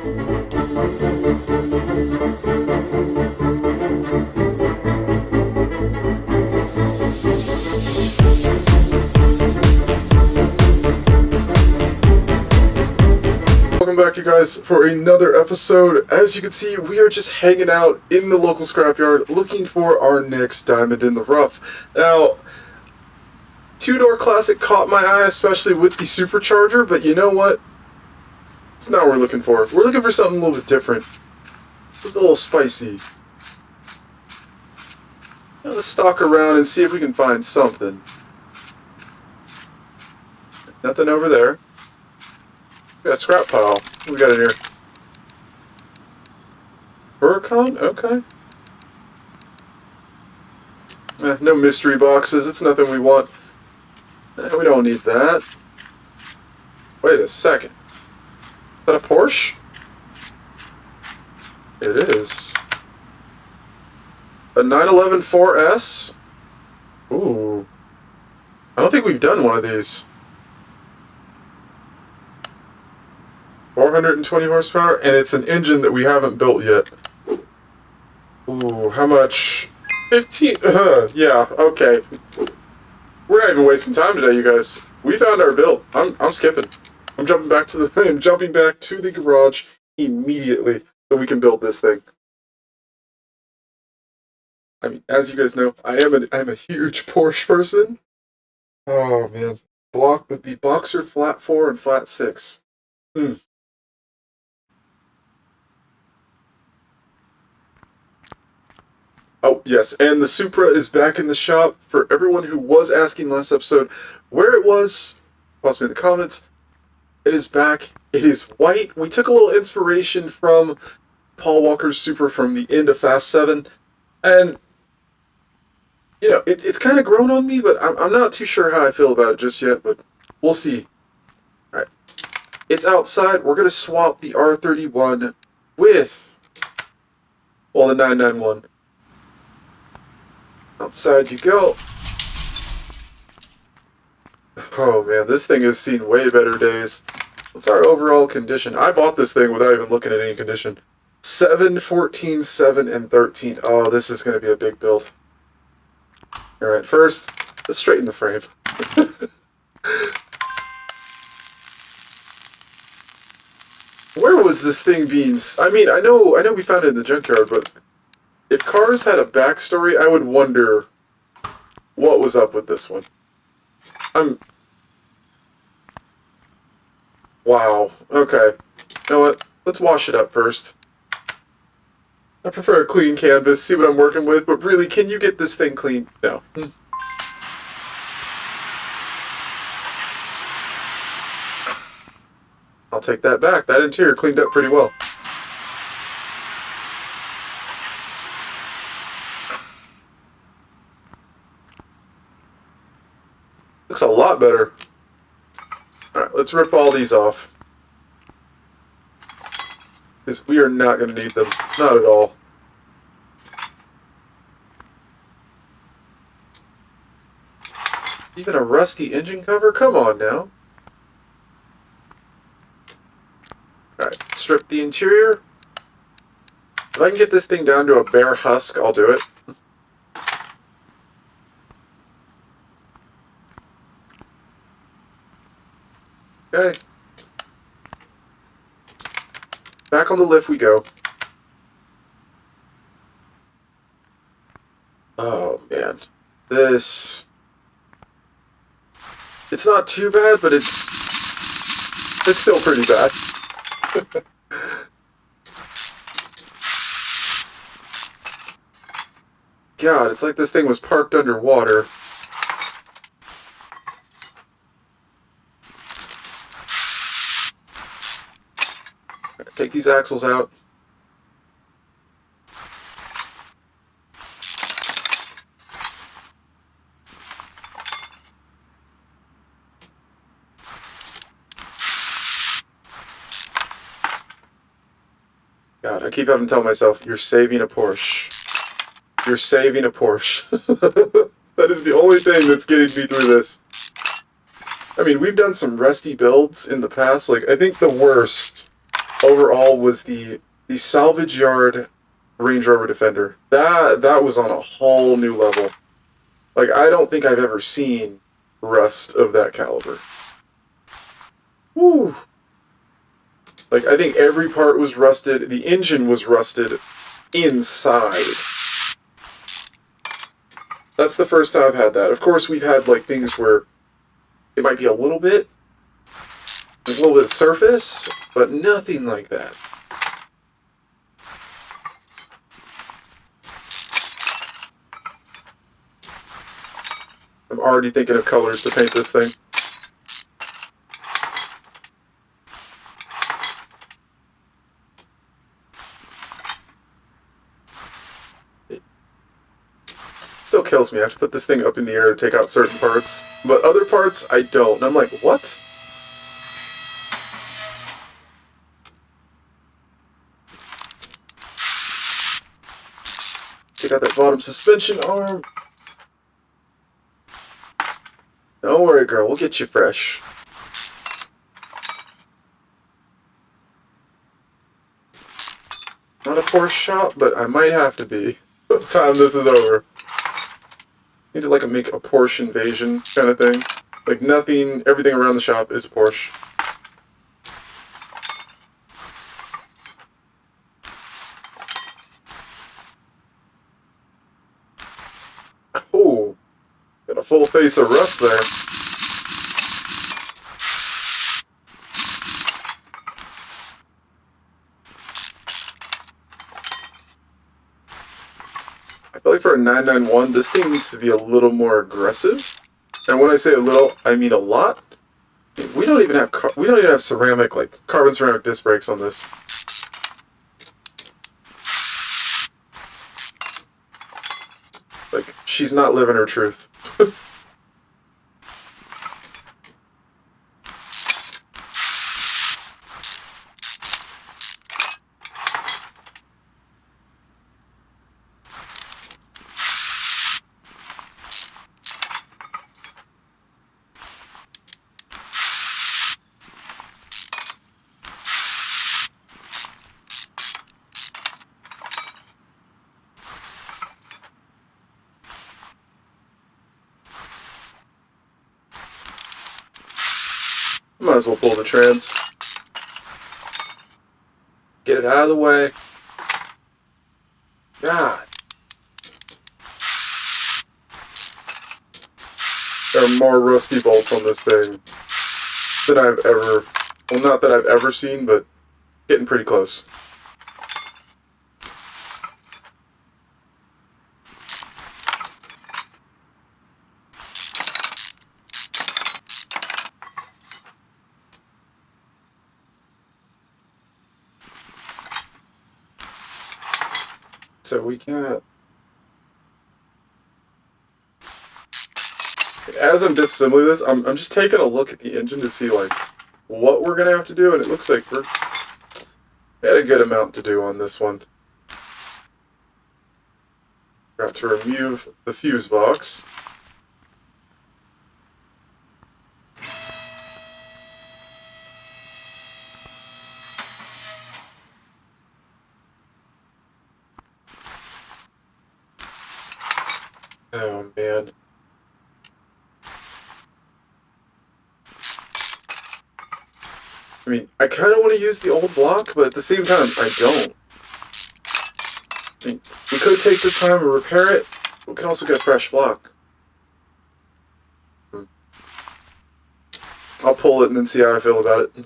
Welcome back, you guys, for another episode. As you can see, we are just hanging out in the local scrapyard looking for our next diamond in the rough. Now, two-door classic caught my eye, especially with the supercharger, but you know what? It's not what we're looking for. We're looking for something a little bit different. Something a little spicy. Now, let's stalk around and see if we can find something. Nothing over there. We got a scrap pile. What we got in here? Huracan? Okay. No mystery boxes. It's nothing we want. We don't need that. Wait a second. Is that a Porsche? It is. A 911 4S? Ooh. I don't think we've done one of these. 420 horsepower, and it's an engine that we haven't built yet. Ooh, how much? 15. Yeah, okay. We're not even wasting time today, you guys. We found our build. I'm skipping. I'm jumping back to the garage immediately so we can build this thing. I mean, as you guys know, I'm a huge Porsche person. Oh man, the Boxer flat 4 and flat 6. Oh, yes, and the Supra is back in the shop. For everyone who was asking last episode where it was, post me in the comments. It is back. It is white. We took a little inspiration from Paul Walker's Supra from the end of Fast 7. And, you know, it's kind of grown on me, but I'm not too sure how I feel about it just yet, but we'll see. All right. It's outside. We're going to swap the R31 with, well, the 991. Outside you go. Oh man, this thing has seen way better days. What's our overall condition? I bought this thing without even looking at any condition. 7, 14, 7, and 13. Oh, this is going to be a big build. Alright, first, let's straighten the frame. Where was this thing being... I mean, I know we found it in the junkyard, but... if cars had a backstory, I would wonder what was up with this one. Wow. Okay. You know what? Let's wash it up first. I prefer a clean canvas, see what I'm working with, but really, can you get this thing clean? No. I'll take that back. That interior cleaned up pretty well. Looks a lot better. Alright, let's rip all these off. Because we are not going to need them. Not at all. Even a rusty engine cover? Come on now. Alright, strip the interior. If I can get this thing down to a bare husk, I'll do it. Okay. Back on the lift we go. Oh, man. This... it's not too bad, but it's still pretty bad. God, it's like this thing was parked underwater. Take these axles out. God, I keep having to tell myself, you're saving a Porsche. You're saving a Porsche. That is the only thing that's getting me through this. I mean, we've done some rusty builds in the past. Like, I think the worst overall was the salvage yard Range Rover Defender. That was on a whole new level. Like, I don't think I've ever seen rust of that caliber. Woo! Like, I think every part was rusted. The engine was rusted inside. That's the first time I've had that. Of course, we've had, like, things where it might be a little bit surface, but nothing like that. I'm already thinking of colors to paint this thing. It still kills me. I have to put this thing up in the air to take out certain parts, but other parts I don't. And I'm like, what? Take out that bottom suspension arm. Don't worry, girl. We'll get you fresh. Not a Porsche shop, but I might have to be by the time this is over. Need to, like, make a Porsche invasion kind of thing. Like, nothing, everything around the shop is a Porsche. Oh, got a full face of rust there. I feel like for a 991, this thing needs to be a little more aggressive. And when I say a little, I mean a lot. We don't even have ceramic, like carbon ceramic disc brakes on this. Like, she's not living her truth. Might as well pull the trans. Get it out of the way. God. There are more rusty bolts on this thing than I've ever... Well, not that I've ever seen, but getting pretty close. So we got... As I'm disassembling this, I'm just taking a look at the engine to see, like, what we're going to have to do, and it looks like we had a good amount to do on this one. Got to remove the fuse box. Oh, man. I mean, I kind of want to use the old block, but at the same time, I don't. I mean, we could take the time and repair it. We can also get a fresh block. I'll pull it and then see how I feel about it.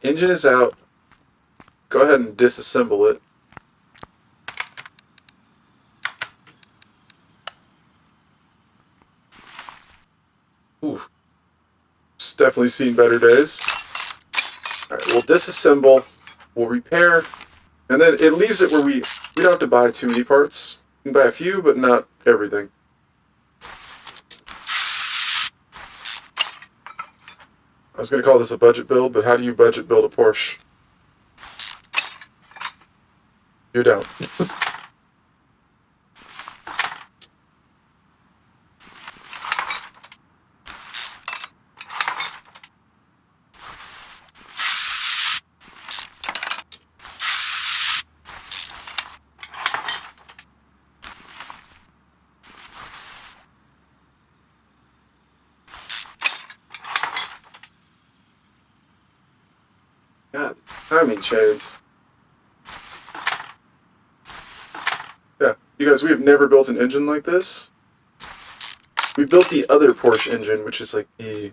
Engine is out. Go ahead and disassemble it. Ooh. It's definitely seen better days. Alright, we'll disassemble, we'll repair, and then it leaves it where we don't have to buy too many parts. We can buy a few, but not everything. I was going to call this a budget build, but how do you budget build a Porsche? You don't. timing chains. Yeah, you guys, we have never built an engine like this. We built the other Porsche engine, which is like the...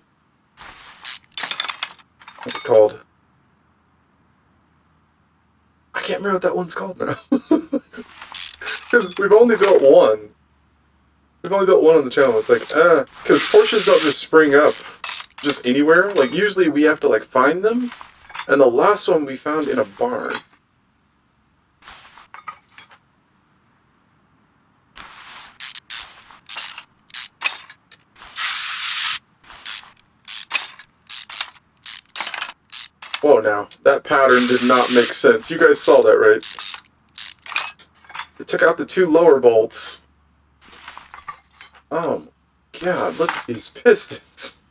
What's it called? I can't remember what that one's called now. Because we've only built one. We've only built one on the channel. It's like, because Porsches don't just spring up just anywhere. Like, usually we have to, like, find them. And the last one we found in a barn. Whoa, now. That pattern did not make sense. You guys saw that, right? It took out the two lower bolts. Oh, God, look at these pistons.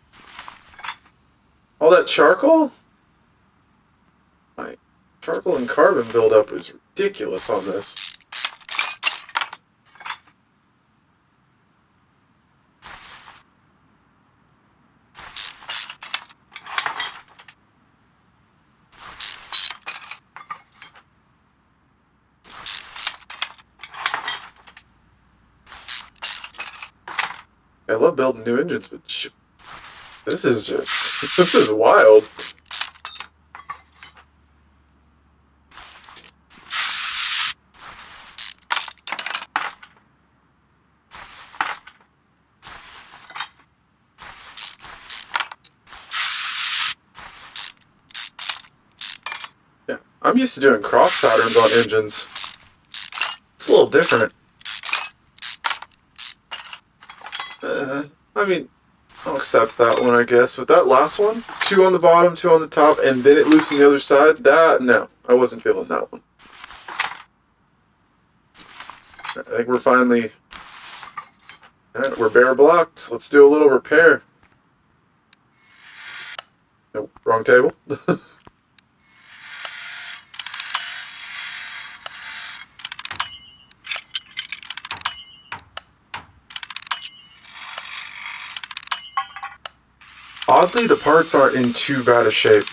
All that charcoal? My charcoal and carbon buildup is ridiculous on this. I love building new engines, but this is just... This is wild. Yeah, I'm used to doing cross patterns on engines. It's a little different. I mean, I'll accept that one, I guess. But that last one, 2 on the bottom, 2 on the top, and then it loosened the other side, that, no. I wasn't feeling that one. I think we're finally... Alright, we're bare blocked. Let's do a little repair. Nope, wrong table. Oddly, the parts aren't in too bad a shape.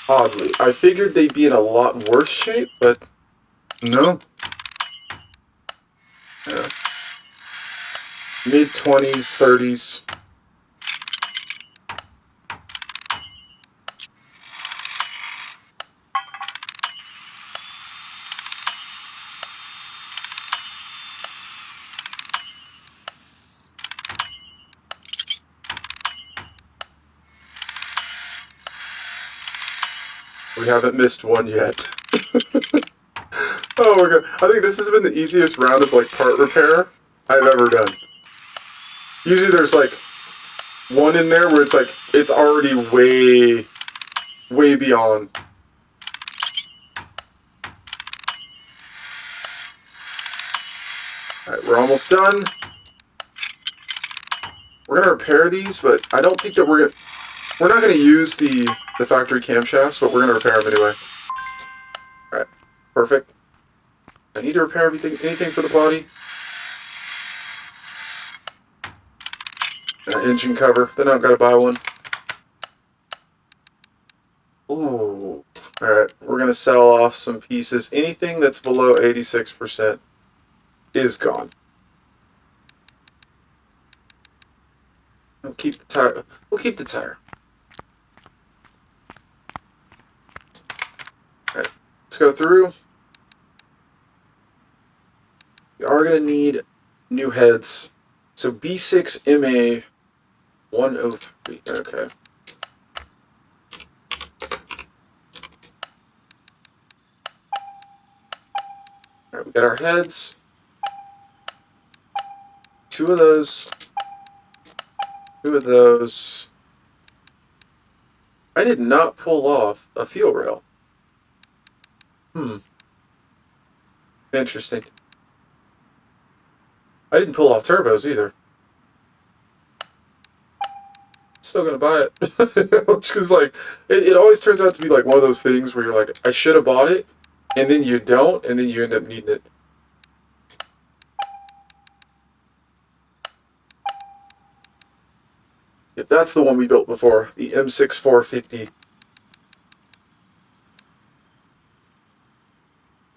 Oddly. I figured they'd be in a lot worse shape, but no. Yeah. Mid-20s, 30s. We haven't missed one yet. Oh my god. I think this has been the easiest round of, like, part repair I've ever done. Usually there's, like, one in there where it's, like, it's already way beyond. Alright, we're almost done. We're gonna repair these, but I don't think that we're not gonna use the factory camshafts, but we're gonna repair them anyway. Alright, perfect. I need to repair anything for the body. Engine cover. Then I've got to buy one. Ooh. Alright, we're going to sell off some pieces. Anything that's below 86% is gone. We'll keep the tire. We'll keep the tire. Alright, let's go through. We are going to need new heads. So B6MA 103. Okay. Alright, we got our heads. 2 of those. 2 of those. I did not pull off a fuel rail. Interesting. I didn't pull off turbos either. Still gonna buy it. Because, like, it always turns out to be, like, one of those things where you're like, I should have bought it, and then you don't, and then you end up needing it. Yeah, that's the one we built before, the M6450.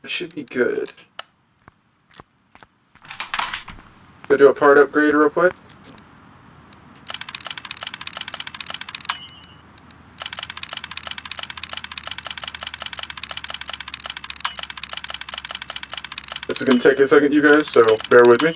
It should be good. Go do a part upgrade real quick. This is going to take a second, you guys, so bear with me.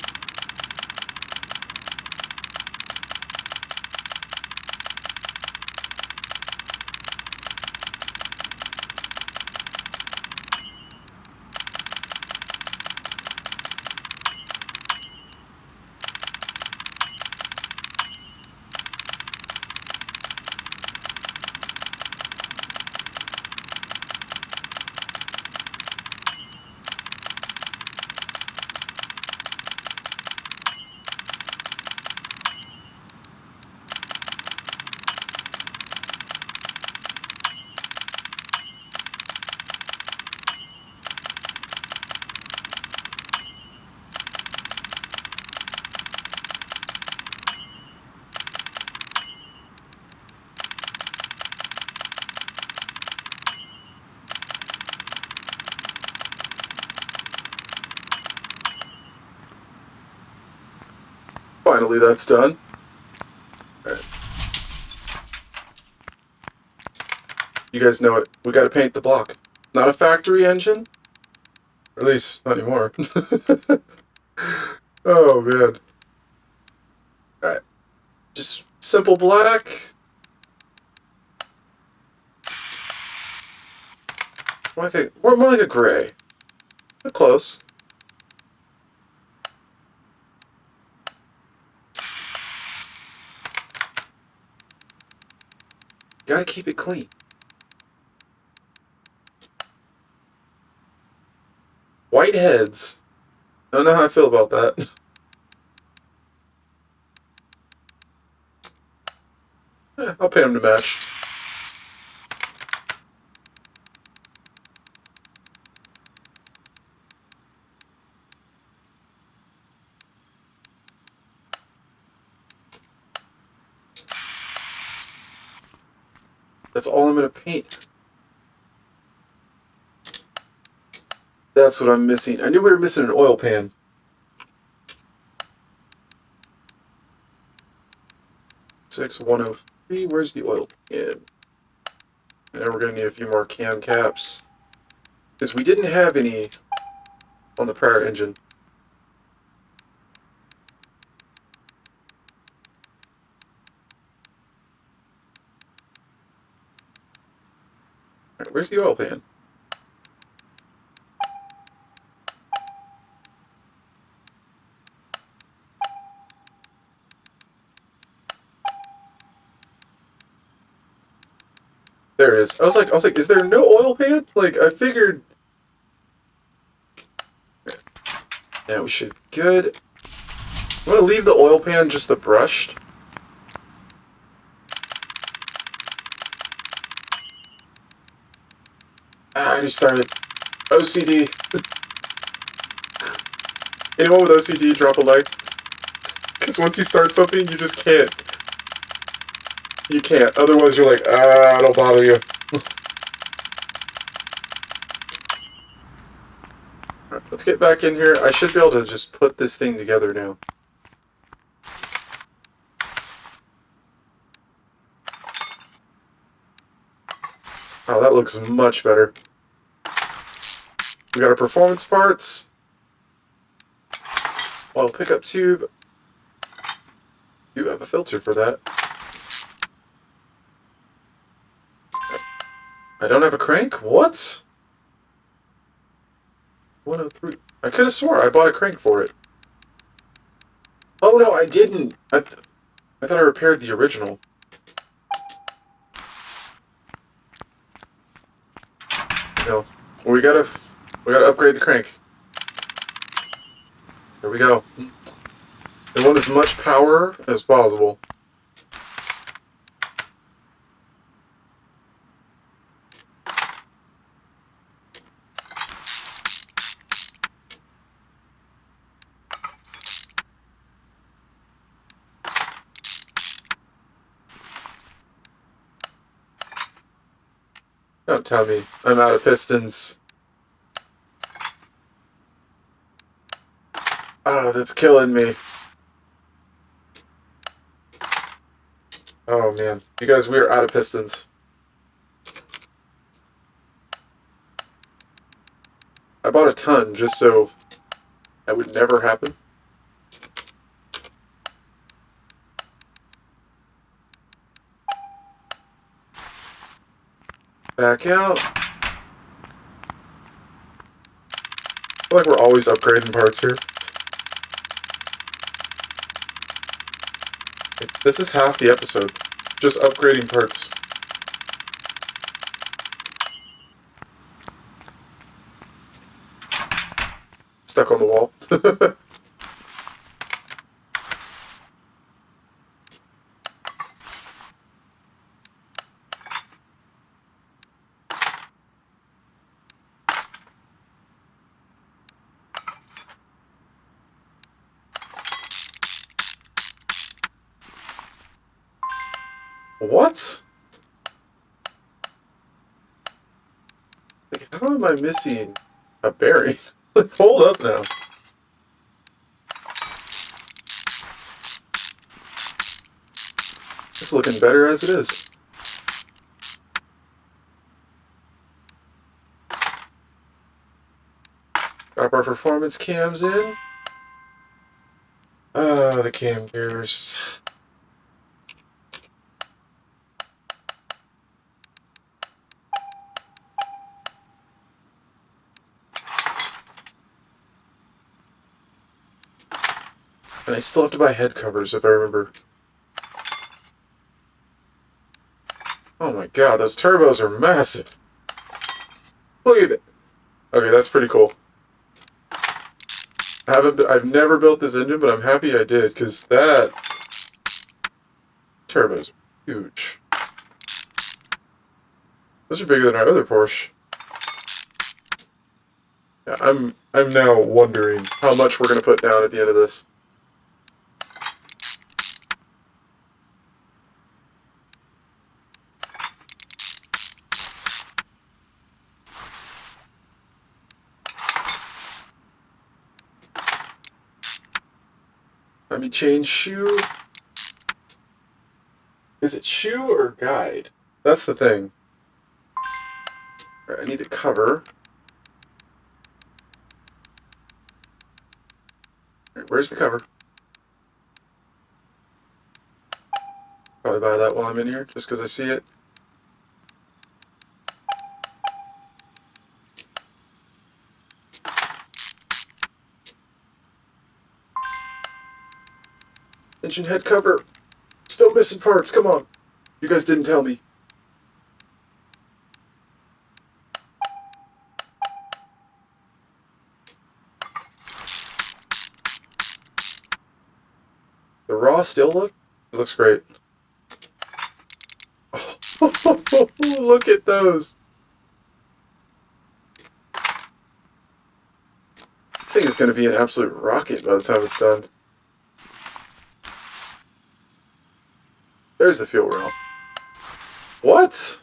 Finally, that's done. Alright. You guys know it. We gotta paint the block. Not a factory engine? Or at least, not anymore. Oh, man. Alright. Just simple black. I think more like a gray. But close. Gotta keep it clean. White heads. I don't know how I feel about that. I'll paint them to match. That's all I'm gonna paint. That's what I'm missing. I knew we were missing an oil pan. $6,103. Where's the oil pan? And we're gonna need a few more cam caps. Because we didn't have any on the prior engine. Alright, where's the oil pan? There it is. I was like, is there no oil pan? Like, I figured. Yeah, we should be good. I'm gonna leave the oil pan just the brushed. I just started. OCD. Anyone with OCD, drop a like. Because once you start something, you just can't. You can't. Otherwise, you're like, it'll bother you. Alright, let's get back in here. I should be able to just put this thing together now. Oh, that looks much better. We got our performance parts. Oil pickup tube. You have a filter for that. I don't have a crank? What? 103. I could have swore I bought a crank for it. Oh no, I didn't. I thought I repaired the original. No. Well, we gotta upgrade the crank. There we go. I want as much power as possible. Don't tell me I'm out of pistons. Oh, that's killing me. Oh, man. You guys, we are out of pistons. I bought a ton just so that would never happen. Back out. I feel like we're always upgrading parts here. This is half the episode. Just upgrading parts. Stuck on the wall. What? Like, how am I missing a bearing? Like, hold up now. It's looking better as it is. Drop our performance cams in. The cam gears. And I still have to buy head covers if I remember. Oh my god, those turbos are massive. Look at it. Okay, that's pretty cool. I've never built this engine, but I'm happy I did, because that turbo's huge. Those are bigger than our other Porsche. Yeah, I'm now wondering how much we're gonna put down at the end of this. Let me change shoe. Is it shoe or guide? That's the thing. Alright, I need the cover. Alright, where's the cover? Probably buy that while I'm in here, just because I see it. Engine head cover. Still missing parts, come on. You guys didn't tell me. The raw still look? It looks great. Oh, look at those. This thing is going to be an absolute rocket by the time it's done. There's the fuel rail. What?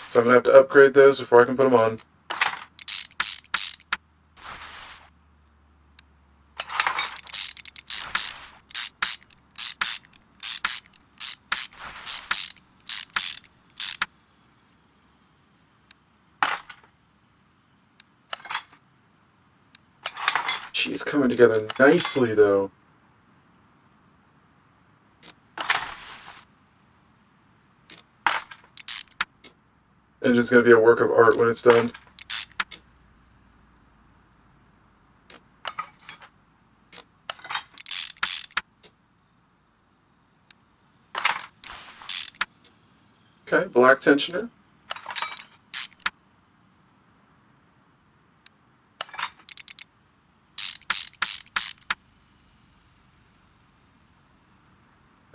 So I'm going to have to upgrade those before I can put them on. She's coming together nicely, though. Engine's going to be a work of art when it's done. Okay, black tensioner.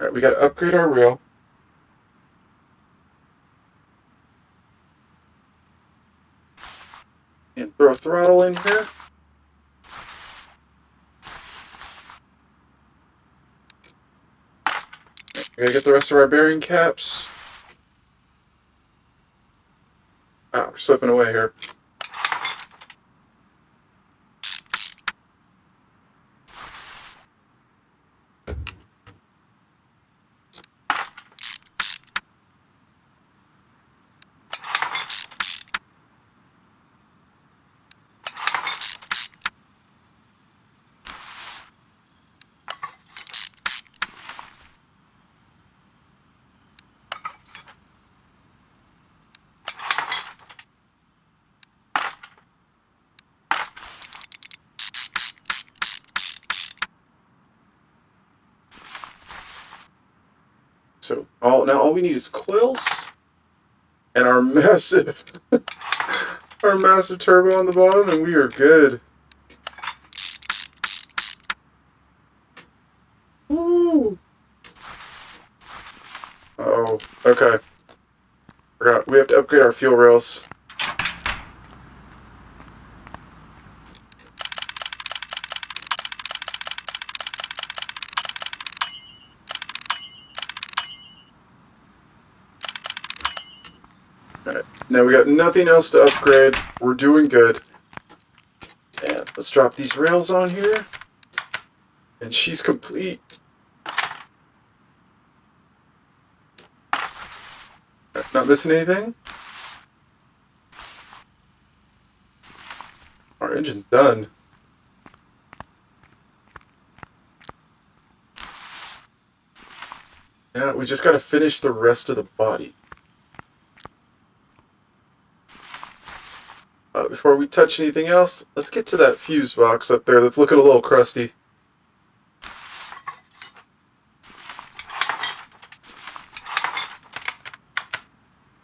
Alright, we got to upgrade our rail. And throw a throttle in here. We gotta get the rest of our bearing caps. Ah, we're slipping away here. So all we need is coils and our massive turbo on the bottom, and we are good. Woo! Oh, okay. Forgot we have to upgrade our fuel rails. Alright, now we got nothing else to upgrade. We're doing good. And let's drop these rails on here. And she's complete. Not missing anything? Our engine's done. Yeah, we just gotta finish the rest of the body. Before we touch anything else, let's get to that fuse box up there that's looking a little crusty.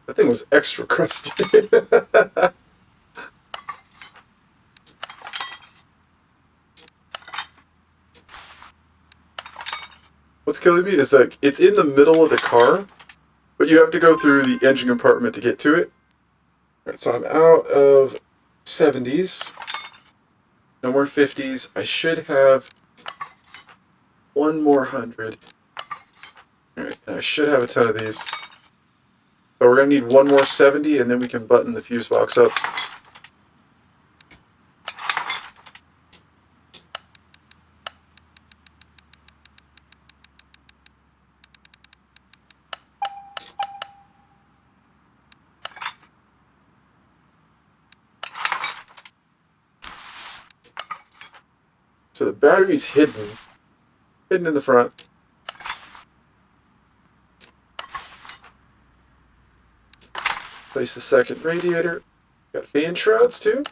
That thing was extra crusty. What's killing me is that it's in the middle of the car, but you have to go through the engine compartment to get to it. Alright, so I'm out of 70s. No more 50s. I should have one more 100. Alright, I should have a ton of these. So we're going to need one more 70, and then we can button the fuse box up. So the battery's hidden in the front. Place the second radiator. Got fan shrouds too.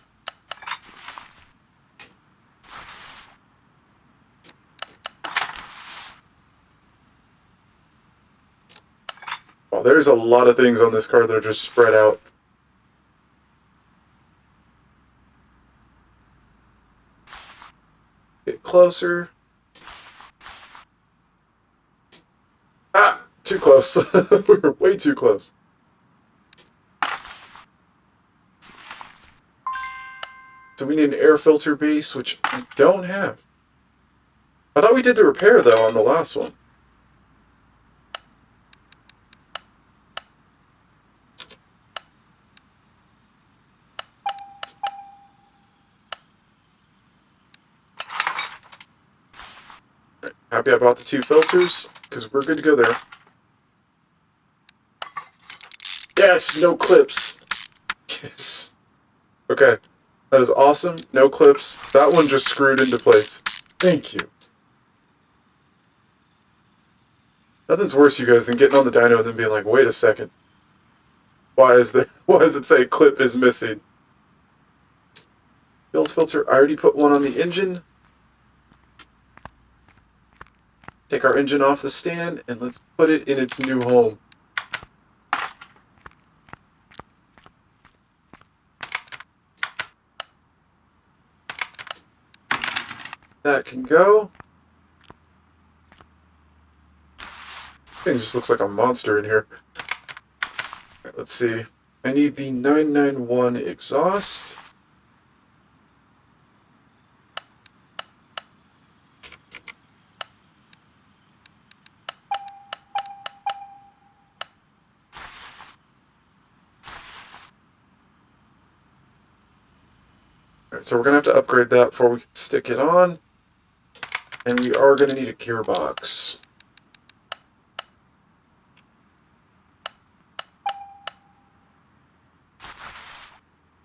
Wow, there's a lot of things on this car that are just spread out. Get closer. Ah, too close. We were way too close. So we need an air filter base, which I don't have. I thought we did the repair, though, on the last one. Right, happy I bought the 2 filters, because we're good to go there. Yes, no clips. Yes. Okay, that is awesome. No clips. That one just screwed into place. Thank you. Nothing's worse, you guys, than getting on the dyno and then being like, wait a second. Why does it say clip is missing? Build filter, I already put one on the engine. Take our engine off the stand and let's put it in its new home. That can go. Thing just looks like a monster in here. Right, let's see. I need the 991 exhaust. Alright, so we're going to have to upgrade that before we can stick it on. And we are going to need a gearbox.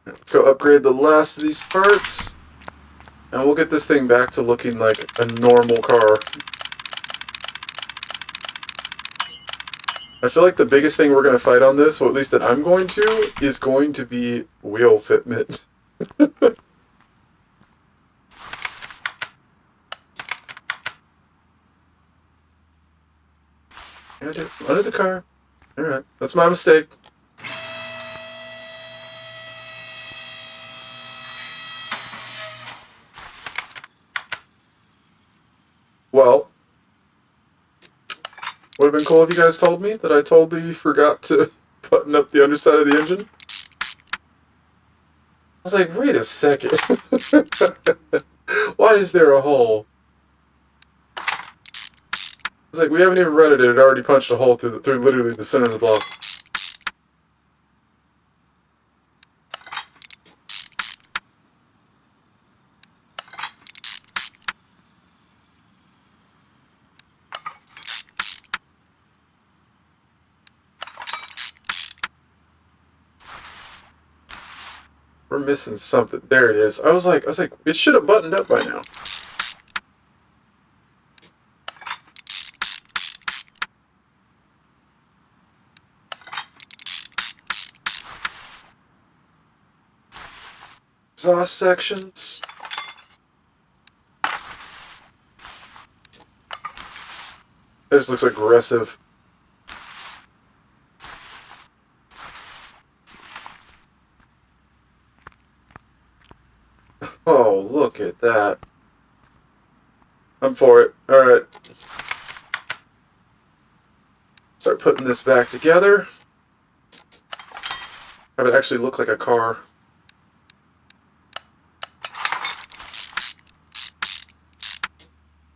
Let's go upgrade the last of these parts. And we'll get this thing back to looking like a normal car. I feel like the biggest thing we're going to fight on this, or at least that I'm going to, is going to be wheel fitment. Under the car. Alright, that's my mistake. Well, would have been cool if you guys told me that I totally forgot to button up the underside of the engine. I was like, wait a second. Why is there a hole? It's like, we haven't even read it, it already punched a hole through literally the center of the block. We're missing something. There it is. I was like, it should have buttoned up by now. Exhaust sections. This looks aggressive. Oh, look at that. I'm for it. Alright. Start putting this back together. Have it actually look like a car.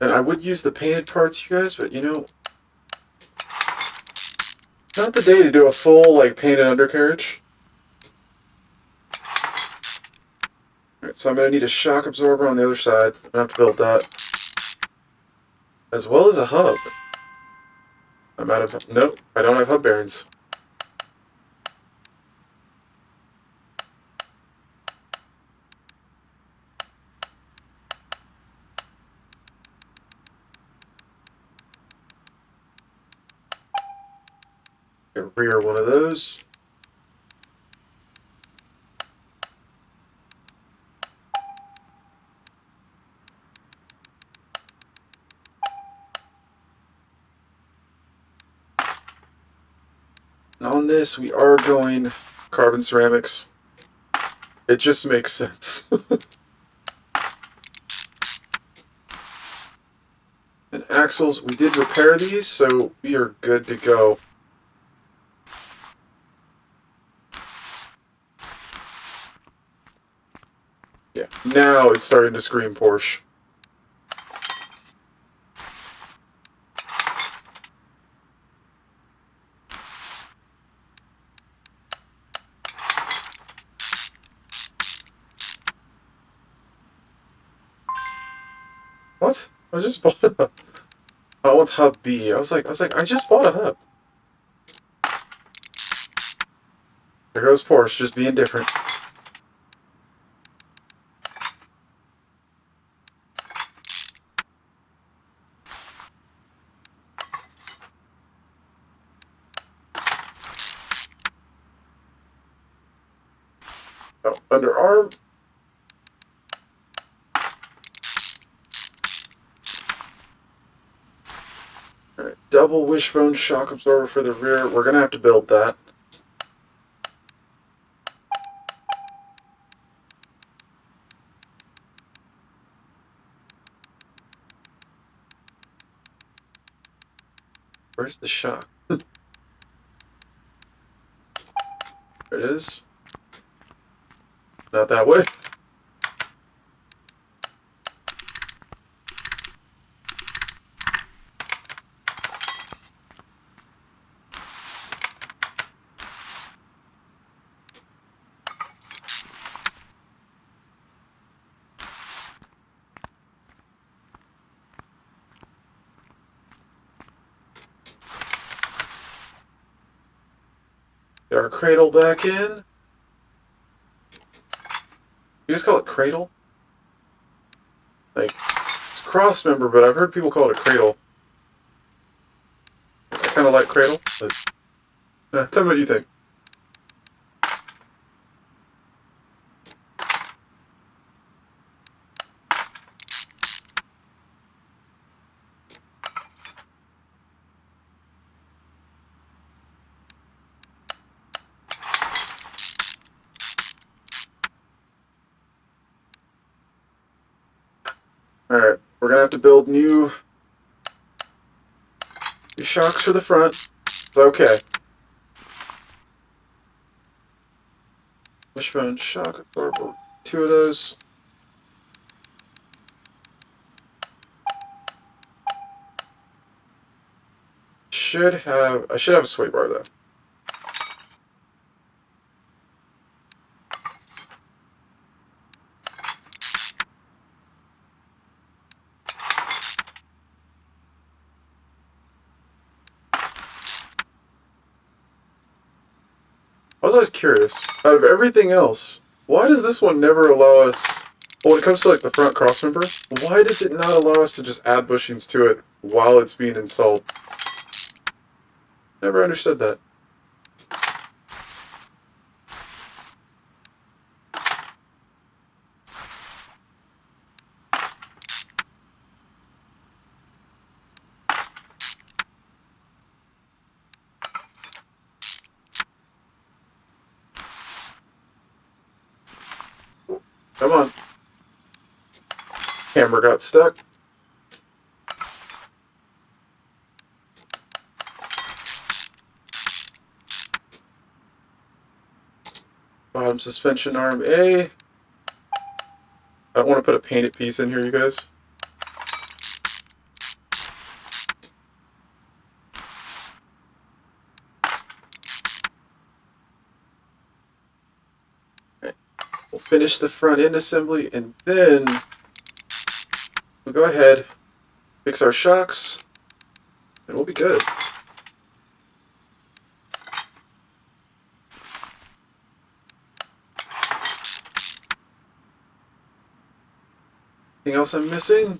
And I would use the painted parts, you guys, but you know, not the day to do a full, like, painted undercarriage. Alright, so I'm going to need a shock absorber on the other side. I'm going to have to build that. As well as a hub. I'm out of... Nope, I don't have hub bearings. Rear one of those. And on this, we are going carbon ceramics. It just makes sense. And axles, we did repair these, so we are good to go. Yeah, now it's starting to scream Porsche. What? I just bought a... Oh, what's hub B? I was like, I just bought a hub. There goes Porsche, just being different. Oh, underarm. Alright, double wishbone shock absorber for the rear. We're gonna have to build that. Where's the shock? There it is. Not that way. Get our cradle back in. You guys call it cradle? Like, it's cross member, but I've heard people call it a cradle. I kind of like cradle, but tell me what you think. Alright, we're gonna have to build new shocks for the front. It's okay. Wishbone shock absorber. 2 of those. I should have a sway bar though. I was always curious, out of everything else, why does this one never allow us, well, when it comes to like the front crossmember, why does it not allow us to just add bushings to it while it's being installed? Never understood that. Come on. Hammer got stuck. Bottom suspension arm A. I don't want to put a painted piece in here, you guys. Okay. We'll finish the front end assembly, and then we'll go ahead, fix our shocks, and we'll be good. Anything else I'm missing?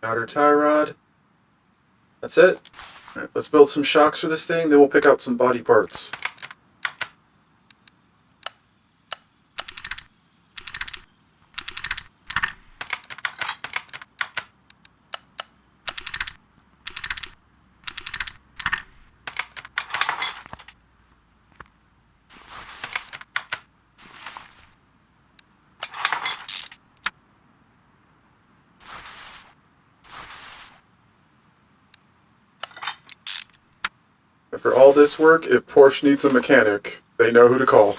Outer tie rod. That's it. Alright, let's build some shocks for this thing, then we'll pick out some body parts. After all this work, if Porsche needs a mechanic, they know who to call.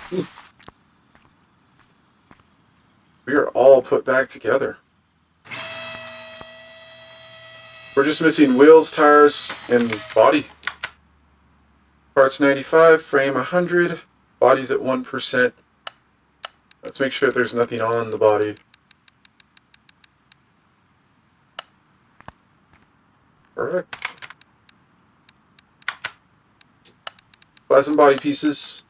We are all put back together. We're just missing wheels, tires, and body. Parts 95, frame 100, body's at 1%. Let's make sure that there's nothing on the body. Perfect. Buy some body pieces.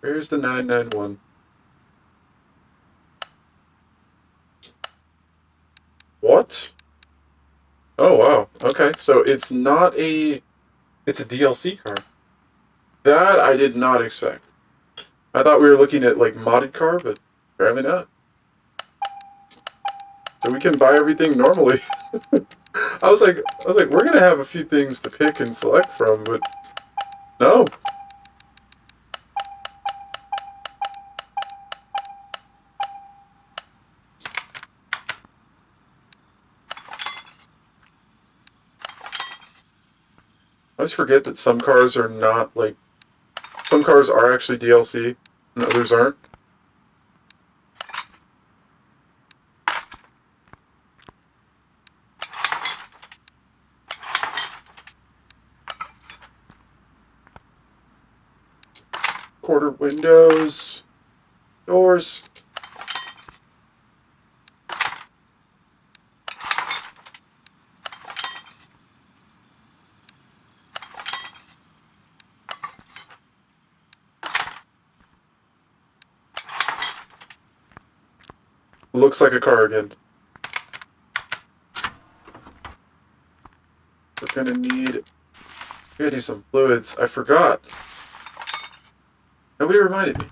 Where's the 991? What? Oh wow. Okay, so it's not a... It's a DLC car. That I did not expect. I thought we were looking at like modded car, but apparently not. So we can buy everything normally. I was like, we're gonna have a few things to pick and select from, but no. I always forget that some cars are not like, some cars are actually DLC and others aren't. Quarter windows, doors. Looks like a car again. We're gonna need... We gotta do some fluids. I forgot. Nobody reminded me.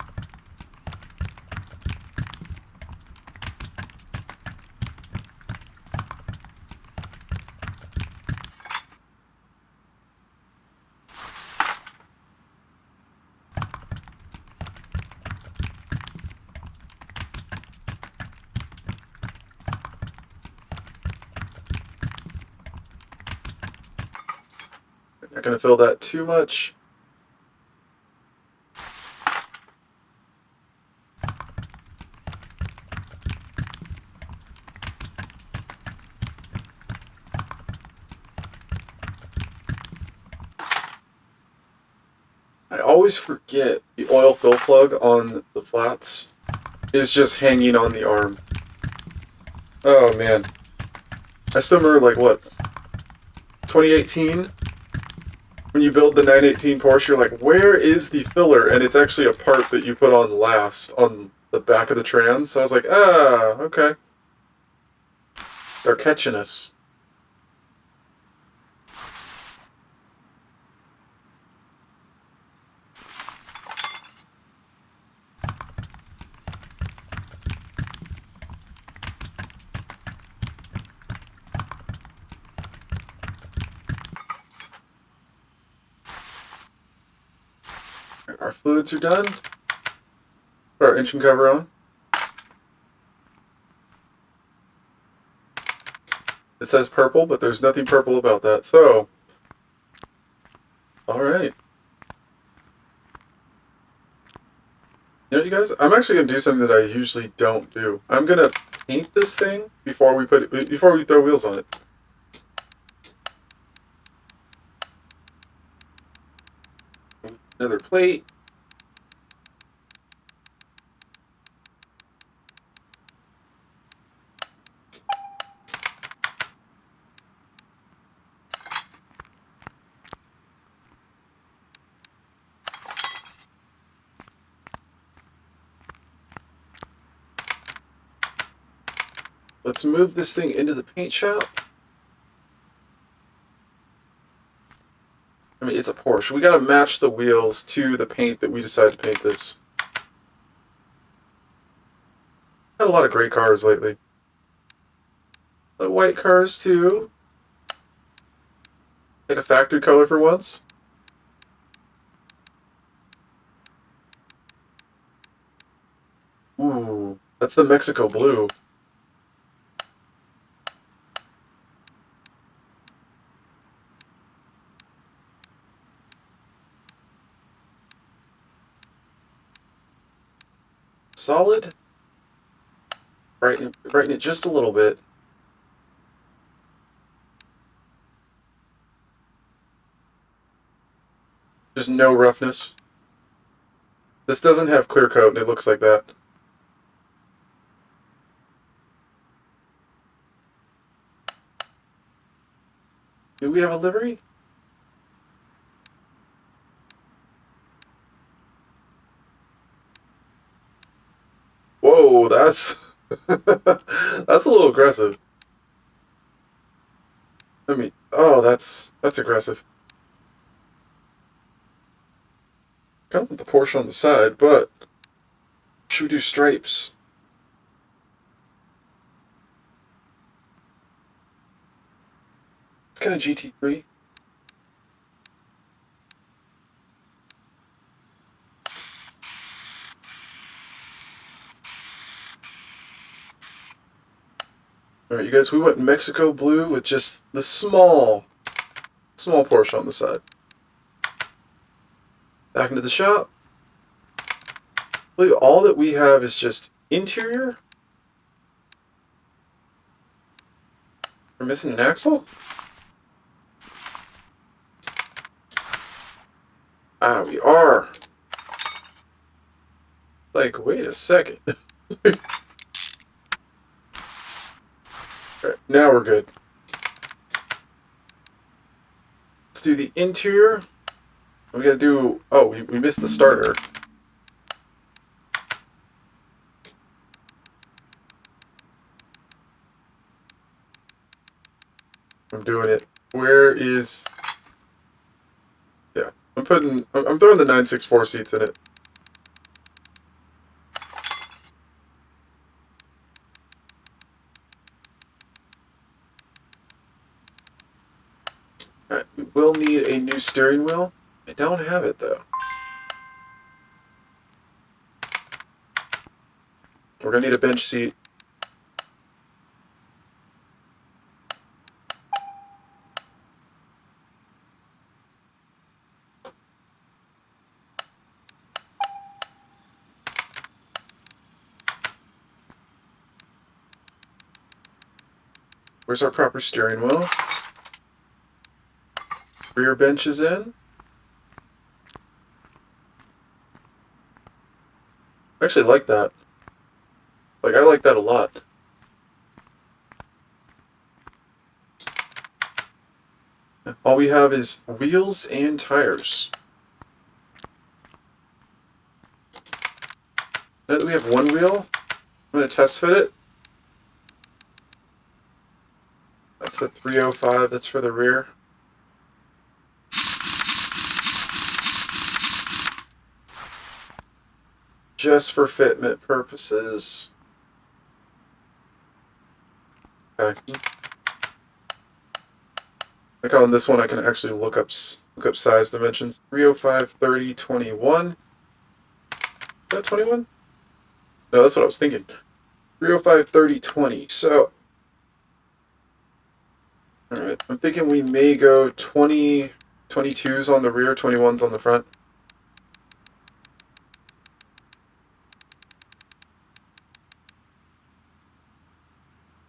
Not gonna fill that too much. I always forget the oil fill plug on the flats is just hanging on the arm. Oh man. I still remember, like, what, 2018? When you build the 918 Porsche, you're like, where is the filler? And it's actually a part that you put on last on the back of the trans. So I was like, ah, okay. They're catching us. Our fluids are done. Put our engine cover on. It says purple, but there's nothing purple about that, so... Alright. You know, you guys, I'm actually going to do something that I usually don't do. I'm going to paint this thing before we throw wheels on it. Another plate. Let's move this thing into the paint shop. I mean, it's a Porsche. We gotta match the wheels to the paint that we decide to paint this. Had a lot of gray cars lately. But white cars too. Like a factory color for once. Ooh, that's the Mexico blue. Solid. Brighten it just a little bit. Just no roughness. This doesn't have clear coat, and it looks like that. Do we have a livery? Whoa, that's... that's a little aggressive. I mean, oh, that's aggressive. Kind of with the Porsche on the side, but should we do stripes? It's kind of GT3. Alright, you guys, we went Mexico blue with just the small Porsche on the side. Back into the shop. I believe all that we have is just interior. We're missing an axle? Ah, we are. Like, wait a second. Alright, now we're good. Let's do the interior. We gotta do... Oh, we missed the starter. I'm doing it. Where is... Yeah. I'm throwing the 964 seats in it. Alright, we will need a new steering wheel. I don't have it, though. We're gonna need a bench seat. Where's our proper steering wheel? Rear bench is in. I actually like that. Like, I like that a lot. All we have is wheels and tires. Now that we have one wheel, I'm going to test fit it. That's the 305, that's for the rear. Just for fitment purposes. Okay. Like on this one, I can actually look up size dimensions. 305, 30, 21. Is that 21? No, that's what I was thinking. 305, 30, 20. So, alright, I'm thinking we may go 22s on the rear, 21s on the front.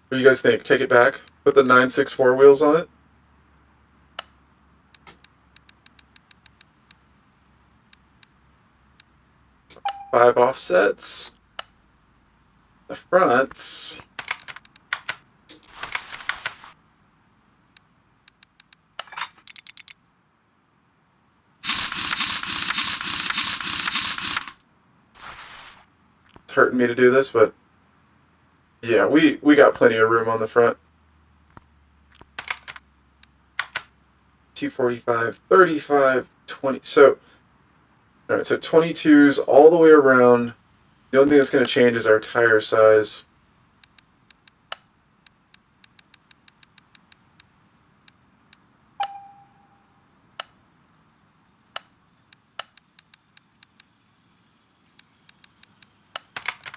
What do you guys think? Take it back? Put the 964 wheels on it? Five offsets. The fronts. It's hurting me to do this, but yeah, we got plenty of room on the front. 245, 35, 20. So, alright, so 22s all the way around. The only thing that's going to change is our tire size.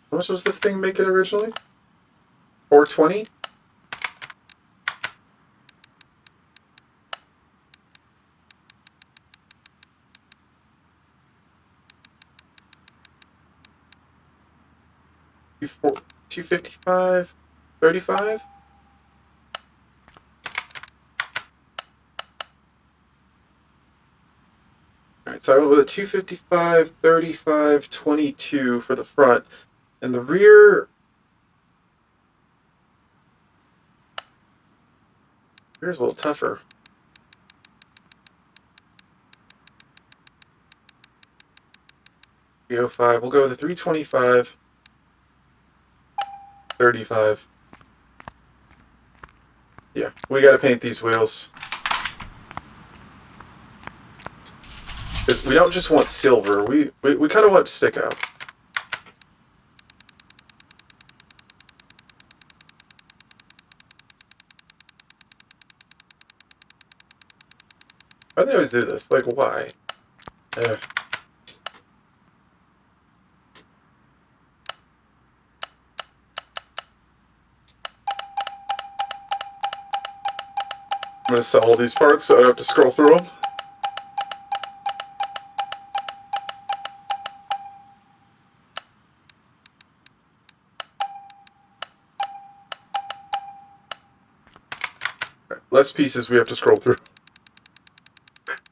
How much was this thing making originally? 420? $255? 35? Alright, so I went with a 255, 35, 22 for the front. And the rear's a little tougher. We'll go with a 325, 35. Yeah, we gotta paint these wheels. Because we don't just want silver, we kind of want to stick out. Why do they always do this? Like, why? Ugh. I'm gonna sell all these parts so I don't have to scroll through them. Right, less pieces we have to scroll through.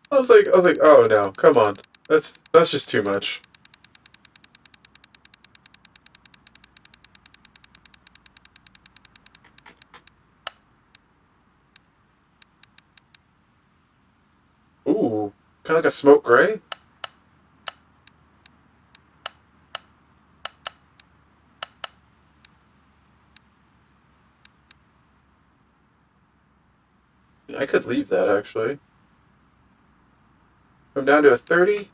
I was like, oh no, come on. That's just too much. Ooh, kind of like a smoke gray? I could leave that, actually. I'm down to a 30.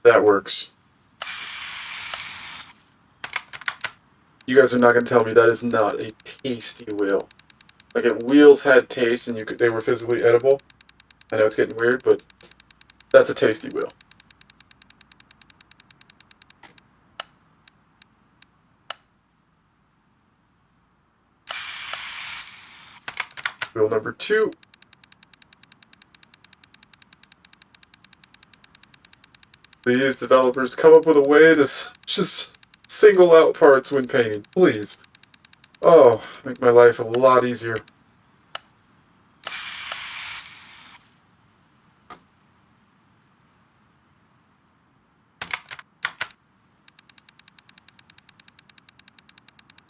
That works. You guys are not going to tell me that is not a tasty wheel. Like, if wheels had taste and they were physically edible. I know it's getting weird, but that's a tasty wheel. Wheel number 2. Please, developers, come up with a way to just single out parts when painting. Please. Oh, make my life a lot easier.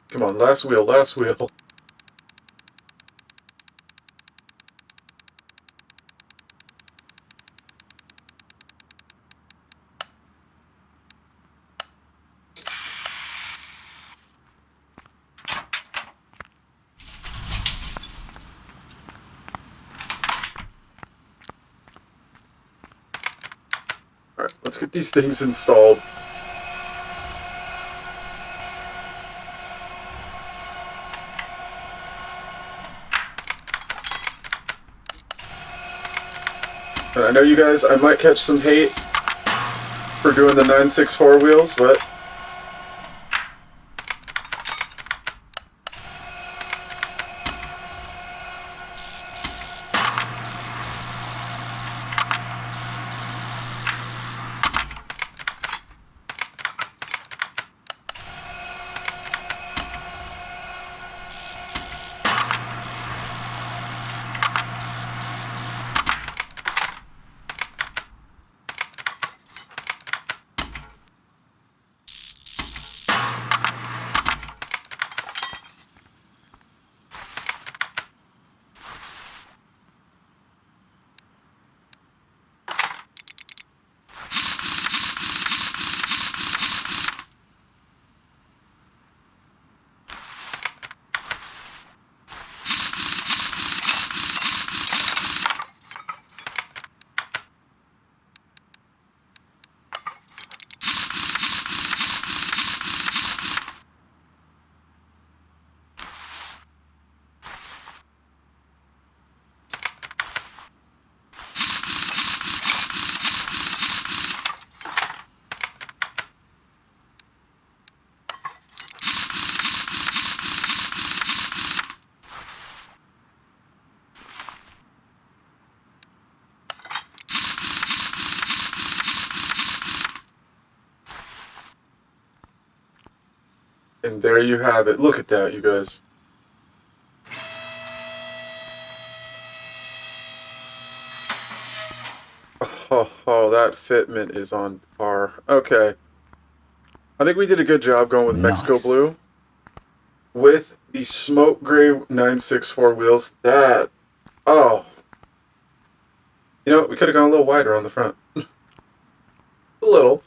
Come on, last wheel, last wheel. Alright, let's get these things installed. And I know you guys, I might catch some hate for doing the 964 wheels, but and there you have it. Look at that, you guys. Oh, that fitment is on par. Okay. I think we did a good job going with Mexico Blue. With the smoke gray 964 wheels, that... Oh. You know, we could have gone a little wider on the front. A little.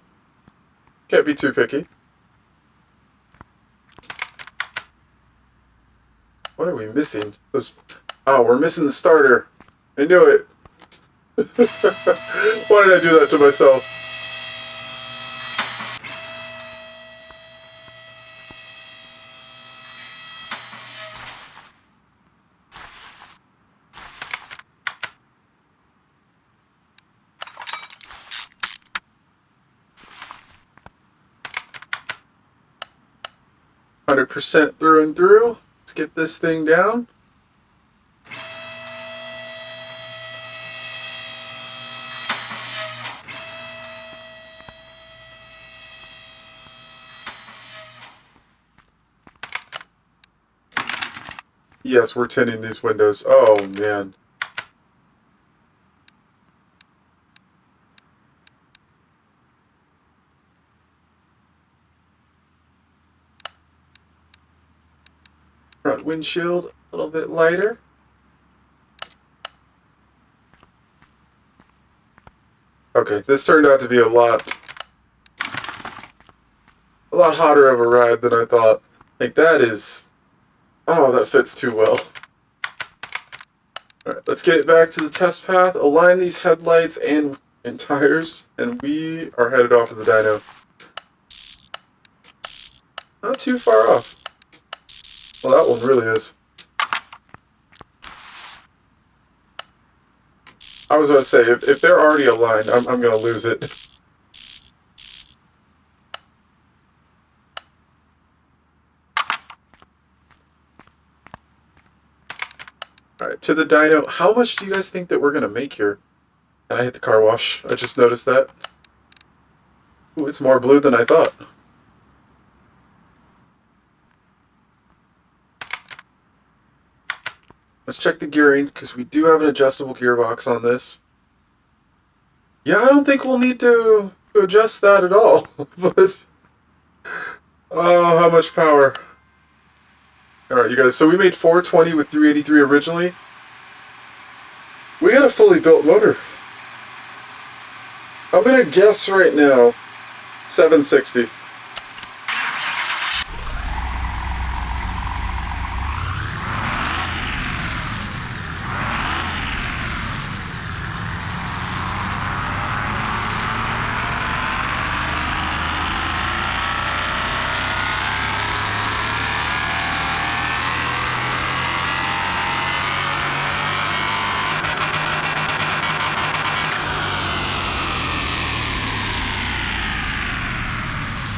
Can't be too picky. What are we missing? Oh, we're missing the starter. I knew it. Why did I do that to myself? %, through and through. Let's get this thing down. Yes, we're tinting these windows. Oh, man. Front windshield, a little bit lighter. Okay, this turned out to be a lot hotter of a ride than I thought. Like, that is... Oh, that fits too well. Alright, let's get it back to the test path, align these headlights and tires, and we are headed off to the dyno. Not too far off. Well, that one really is. I was about to say, if they're already aligned, I'm going to lose it. Alright, to the dyno. How much do you guys think that we're going to make here? And I hit the car wash. I just noticed that. Ooh, it's more blue than I thought. Let's check the gearing, because we do have an adjustable gearbox on this. Yeah, I don't think we'll need to adjust that at all. But, oh, how much power. Alright, you guys, so we made 420 with 383 originally. We got a fully built motor. I'm going to guess right now, 760.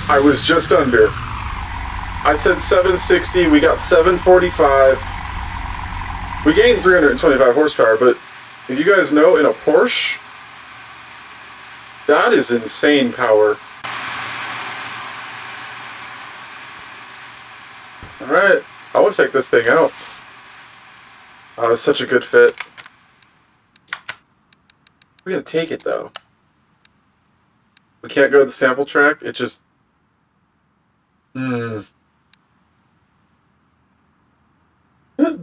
I was just under. I said 760, we got 745. We gained 325 horsepower, but if you guys know, in a Porsche, that is insane power. Alright, I want to take this thing out. Oh, it's such a good fit. We're going to take it, though. We can't go to the sample track, it just...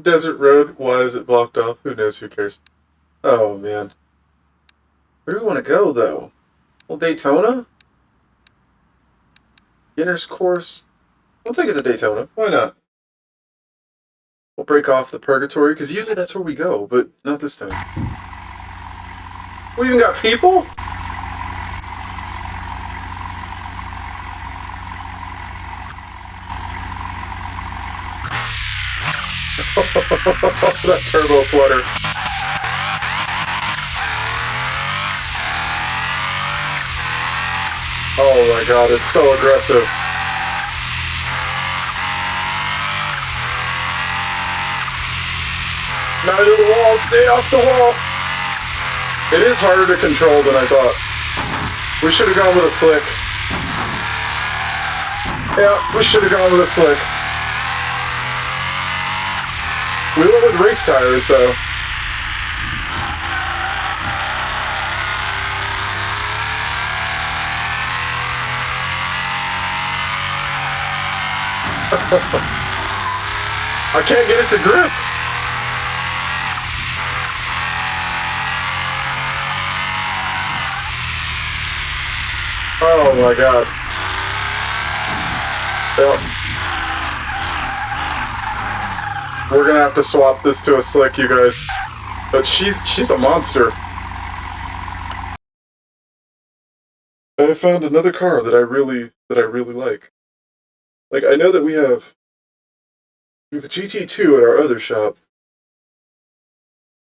Desert road, why is it blocked off? Who knows, who cares? Oh, man. Where do we want to go, though? Well, Daytona? Beginner's course? We'll take it to Daytona. Why not? We'll break off the purgatory, because usually that's where we go, but not this time. We even got people? That turbo flutter. Oh my god, it's so aggressive. Not into the wall, stay off the wall. It is harder to control than I thought. We should have gone with a slick. Yeah, we should have gone with a slick. We went with race tires, though. I can't get it to grip. Oh my god. Yep. We're gonna have to swap this to a slick, you guys. But she's a monster. I found another car that I really like. Like, I know that we have a GT2 at our other shop,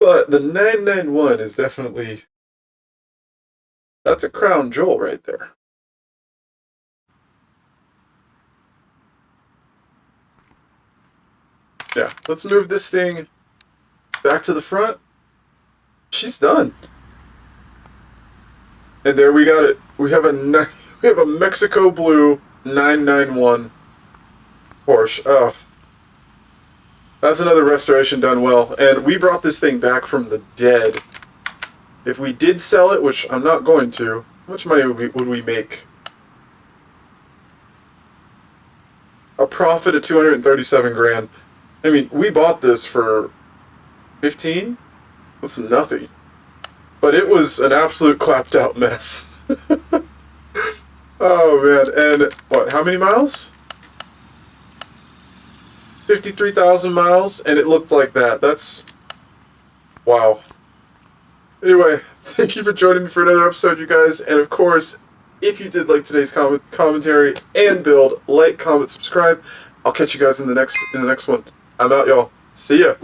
but the 991 is definitely, that's a crown jewel right there. Yeah, let's move this thing back to the front. She's done. And there we got it. We have a Mexico blue 991 Porsche. Oh. That's another restoration done well. And we brought this thing back from the dead. If we did sell it, which I'm not going to, how much money would we make? A profit of 237 grand. I mean, we bought this for 15? That's nothing. but it was an absolute clapped out mess. Oh man, and what, how many miles? 53,000 miles, and it looked like that. That's... wow. Anyway, thank you for joining me for another episode, you guys, and of course, if you did like today's commentary and build, like, comment, subscribe. I'll catch you guys in the next one. I'm out, y'all. See ya.